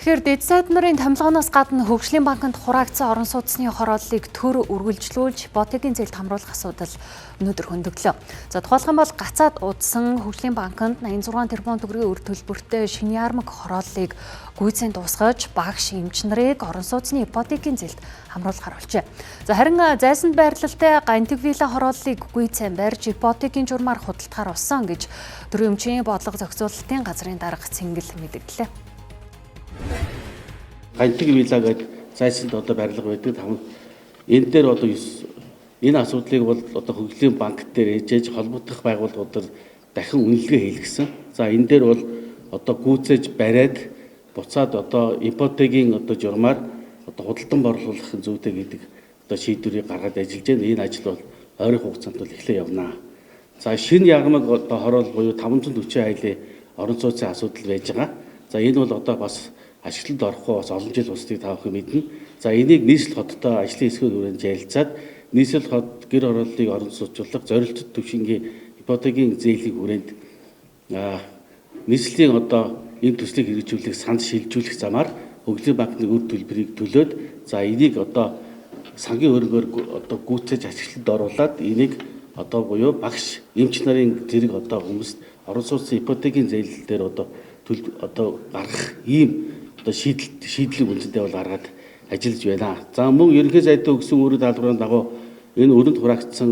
Тэгэхээр дэд сайд нарын томилгооноос гадна Хөгжлийн банкнд хураагдсан орон сууцны хорооллыг төр үргэлжлүүлж ипотекийн зээлд хамруулах асуудал өнөөдөр хөндөглөө. За тухайлх юм бол гацаад удсан Хөгжлийн банкнд 86 тэрбум төгрөгийн үр төлбөртэй шинэ яармаг хорооллыг гүйцэн дуусгаж багш эмч нарыг орон сууцны ипотекийн зээлд хамруулахар болжээ. За харин зайсанд байрлалтай гантиг вилла хорооллыг гүйцэн барьж ипотекийн журмаар худалдахаар болсон гэж Төрийн өмчийн бодлого зохицуулалтын газрын дарга Цэнгэл мэдгдлээ. Гантиг вилла гэдэг зайсанд барилга байдаг. Энэ дээр энэ асуудлыг бол Хөгжлийн банк дээр ээжээж холбогдох байгууллагуудаар дахин үнэлгээ хийлгэсэн. За энэ дээр бол гүйцээж бариад буцаад ипотекийн журмаар худалдан борлуулах зүйтэй гэдэг шийдвэрийг гаргаад ажиллаж байна. Энэ ажил бол ойрын хугацаанд бол эхлээ явна. За шинэ яармаг хороол буюу 540 айлын орон сууцны асуудал байж байгаа. За энэ бол бас ашиглалд орохгүй бас олон жил устдыг та бүхэн мэднэ. За энийг нийслэл хоттой ажлын хэсгүүд хүрээнд ярилцаад нийслэл хот гэр хорооллыг орон сууцлах зорилттой төвшингийн ипотекийн зээлийн хүрээнд нийслэлийн энэ төслийг хэрэгжүүлэх санд шилжүүлэх замаар Хөгжлийн банкны үр төлбөрийг төлөөд за энийг сангийн хөрөнгөөр гүйцээж ашиглалд оруулаад энийг буюу багш эмч нарын зэрэг хүмүүст орон сууцны ипотекийн зээл дээр гаргах ийм шийдлийн үндэстэй бол гаргаад ажиллаж байна. За мөн ерөнхий сайдын өгсөн өөрийн даалгаврын дагуу энэ өрөнд хураагдсан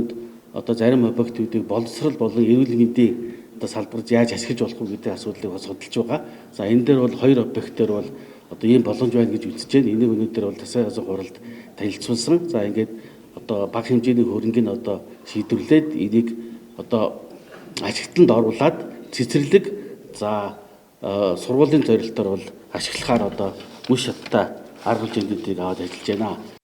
зарим объектуудыг боловсрол болон эрүүл мэндийн салбарт яаж ашиглаж болох вэ гэдэг асуудлыг бас судалж байгаа. За энэ дээр бол 2 объект дээр бол ийм боломж байна гэж үзэж байна. Энийг өнөөдөр бол засгийн газрын хуралд танилцуулсан. За ингээд бага хэмжээний хөрөнгөний шийдвэрлээд энийг ашиглалтанд оруулаад цэцэрлэг сургуулийн зорилтоор бол ашиглахаар үе шаттай арга хэмжээндүүдийг аваад ажиллаж байна.